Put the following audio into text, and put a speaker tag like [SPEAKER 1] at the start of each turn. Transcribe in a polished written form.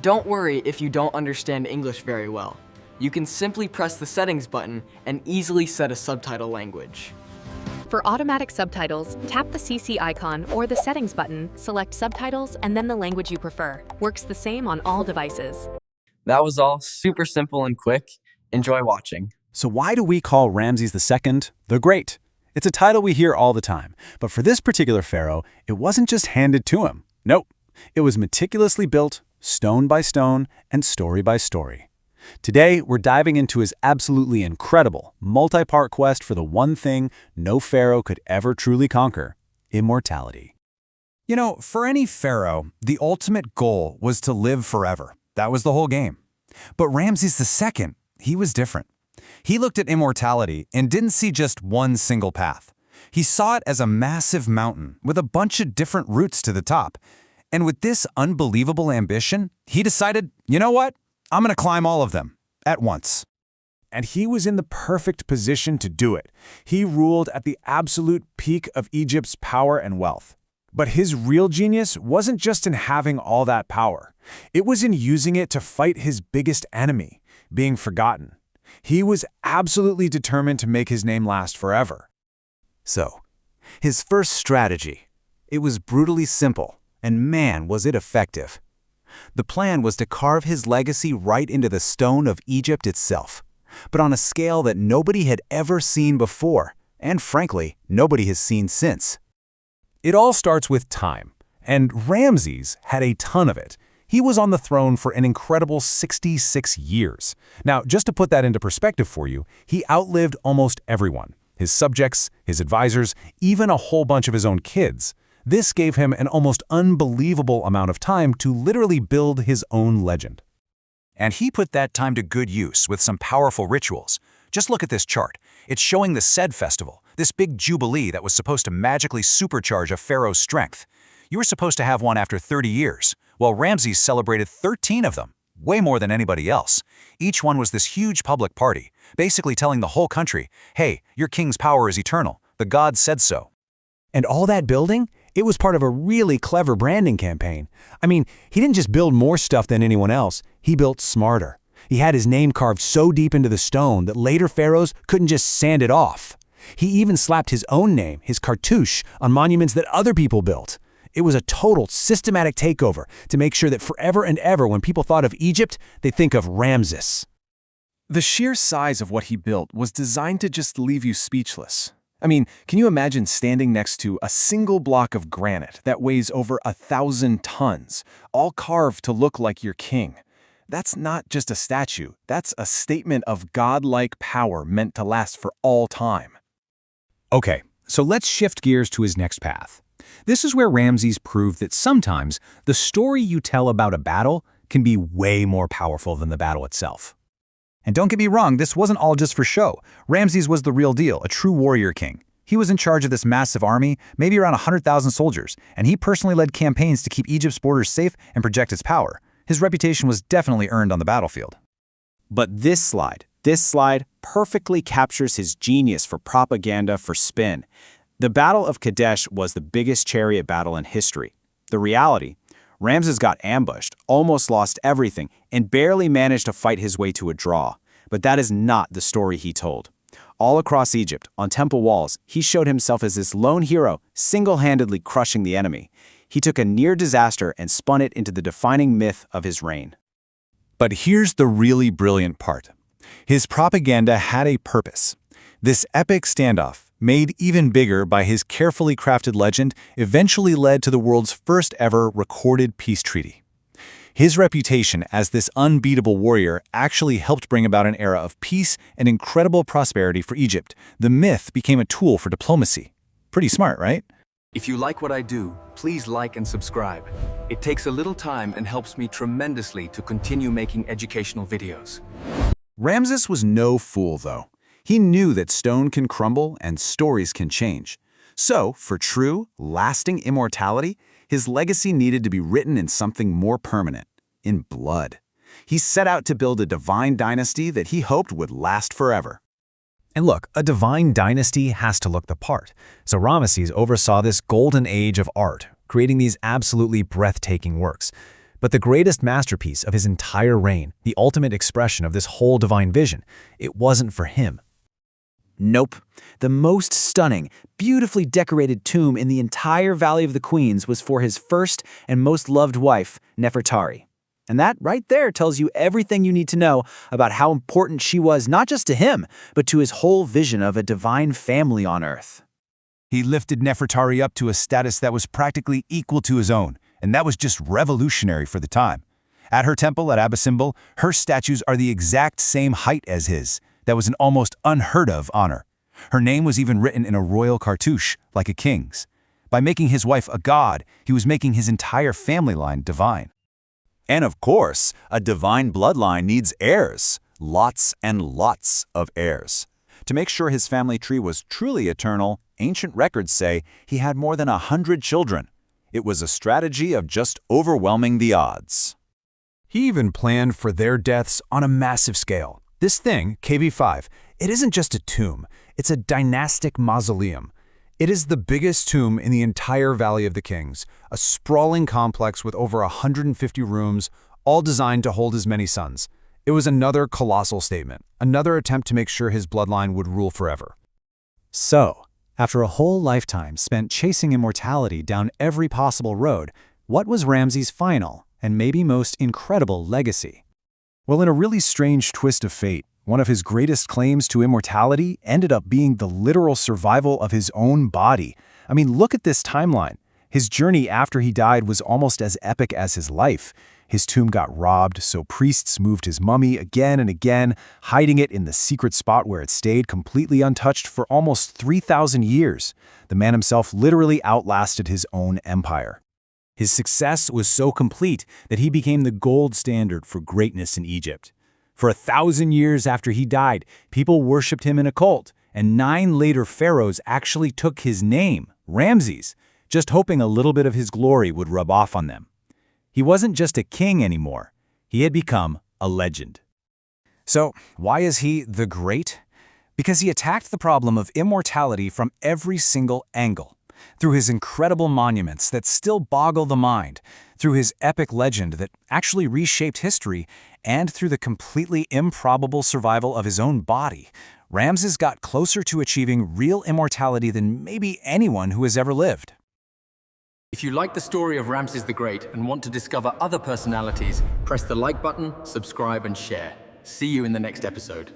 [SPEAKER 1] Don't worry if you don't understand English very well. You can simply press the settings button and easily set a subtitle language.
[SPEAKER 2] For automatic subtitles, tap the CC icon or the settings button, select subtitles, and then the language you prefer. Works the same on all devices.
[SPEAKER 1] That was all super simple and quick. Enjoy watching.
[SPEAKER 3] So why do we call Ramses II the Great? It's a title we hear all the time, but for this particular pharaoh, it wasn't just handed to him. Nope, it was meticulously built, stone by stone and story by story. Today, we're diving into his absolutely incredible, multi-part quest for the one thing no pharaoh could ever truly conquer: immortality.
[SPEAKER 4] You know, for any pharaoh, the ultimate goal was to live forever. That was the whole game. But Ramses II, he was different. He looked at immortality and didn't see just one single path. He saw it as a massive mountain with a bunch of different routes to the top. And with this unbelievable ambition, he decided, you know what? I'm going to climb all of them at once.
[SPEAKER 3] And he was in the perfect position to do it. He ruled at the absolute peak of Egypt's power and wealth. But his real genius wasn't just in having all that power. It was in using it to fight his biggest enemy, being forgotten. He was absolutely determined to make his name last forever.
[SPEAKER 4] So, his first strategy. It was brutally simple, and man, was it effective. The plan was to carve his legacy right into the stone of Egypt itself, but on a scale that nobody had ever seen before, and frankly, nobody has seen since.
[SPEAKER 3] It all starts with time, and Ramses had a ton of it. He was on the throne for an incredible 66 years. Now, just to put that into perspective for you, he outlived almost everyone: his subjects, his advisors, even a whole bunch of his own kids. This gave him an almost unbelievable amount of time to literally build his own legend.
[SPEAKER 4] And he put that time to good use with some powerful rituals. Just look at this chart. It's showing the Sed festival, this big jubilee that was supposed to magically supercharge a pharaoh's strength. You were supposed to have one after 30 years. Well, Ramses celebrated 13 of them, way more than anybody else. Each one was this huge public party, basically telling the whole country, hey, your king's power is eternal. The gods said so.
[SPEAKER 3] And all that building? It was part of a really clever branding campaign. I mean, he didn't just build more stuff than anyone else, he built smarter. He had his name carved so deep into the stone that later pharaohs couldn't just sand it off. He even slapped his own name, his cartouche, on monuments that other people built. It was a total systematic takeover to make sure that forever and ever when people thought of Egypt, they think of Ramses. The sheer size of what he built was designed to just leave you speechless. I mean, can you imagine standing next to a single block of granite that weighs over 1,000 tons, all carved to look like your king? That's not just a statue, that's a statement of godlike power meant to last for all time.
[SPEAKER 4] Okay, so let's shift gears to his next path. This is where Ramses proved that sometimes the story you tell about a battle can be way more powerful than the battle itself. And don't get me wrong, this wasn't all just for show. Ramses was the real deal, a true warrior king. He was in charge of this massive army, maybe around 100,000 soldiers, and he personally led campaigns to keep Egypt's borders safe and project its power. His reputation was definitely earned on the battlefield.
[SPEAKER 5] But this slide perfectly captures his genius for propaganda for spin. The Battle of Kadesh was the biggest chariot battle in history. The reality: Ramses got ambushed, almost lost everything, and barely managed to fight his way to a draw. But that is not the story he told. All across Egypt, on temple walls, he showed himself as this lone hero, single-handedly crushing the enemy. He took a near disaster and spun it into the defining myth of his reign.
[SPEAKER 4] But here's the really brilliant part. His propaganda had a purpose. This epic standoff, made even bigger by his carefully crafted legend, eventually led to the world's first ever recorded peace treaty. His reputation as this unbeatable warrior actually helped bring about an era of peace and incredible prosperity for Egypt. The myth became a tool for diplomacy. Pretty smart, right?
[SPEAKER 6] If you like what I do, please like and subscribe. It takes a little time and helps me tremendously to continue making educational videos.
[SPEAKER 4] Ramses was no fool, though. He knew that stone can crumble and stories can change. So, for true, lasting immortality, his legacy needed to be written in something more permanent, in blood. He set out to build a divine dynasty that he hoped would last forever.
[SPEAKER 3] And look, a divine dynasty has to look the part. So Ramesses oversaw this golden age of art, creating these absolutely breathtaking works. But the greatest masterpiece of his entire reign, the ultimate expression of this whole divine vision, it wasn't for him.
[SPEAKER 5] Nope. The most stunning, beautifully decorated tomb in the entire Valley of the Queens was for his first and most loved wife, Nefertari. And that right there tells you everything you need to know about how important she was not just to him, but to his whole vision of a divine family on Earth.
[SPEAKER 7] He lifted Nefertari up to a status that was practically equal to his own, and that was just revolutionary for the time. At her temple at Simbel, her statues are the exact same height as his. That was an almost unheard of honor. Her name was even written in a royal cartouche, like a king's. By making his wife a god, he was making his entire family line divine.
[SPEAKER 8] And of course, a divine bloodline needs heirs, lots and lots of heirs. To make sure his family tree was truly eternal, ancient records say he had more than 100 children. It was a strategy of just overwhelming the odds.
[SPEAKER 3] He even planned for their deaths on a massive scale. This thing, KB5, it isn't just a tomb, it's a dynastic mausoleum. It is the biggest tomb in the entire Valley of the Kings, a sprawling complex with over 150 rooms, all designed to hold his many sons. It was another colossal statement, another attempt to make sure his bloodline would rule forever.
[SPEAKER 4] So, after a whole lifetime spent chasing immortality down every possible road, what was Ramses' final and maybe most incredible legacy?
[SPEAKER 3] Well, in a really strange twist of fate, one of his greatest claims to immortality ended up being the literal survival of his own body. I mean, look at this timeline. His journey after he died was almost as epic as his life. His tomb got robbed, so priests moved his mummy again and again, hiding it in the secret spot where it stayed completely untouched for almost 3,000 years. The man himself literally outlasted his own empire. His success was so complete that he became the gold standard for greatness in Egypt. For 1,000 years after he died, people worshipped him in a cult, and 9 later pharaohs actually took his name, Ramses, just hoping a little bit of his glory would rub off on them. He wasn't just a king anymore. He had become a legend. So, why is he the Great? Because he attacked the problem of immortality from every single angle. Through his incredible monuments that still boggle the mind, through his epic legend that actually reshaped history, and through the completely improbable survival of his own body, Ramses got closer to achieving real immortality than maybe anyone who has ever lived.
[SPEAKER 6] If you like the story of Ramses the Great and want to discover other personalities, press the like button, subscribe, and share. See you in the next episode.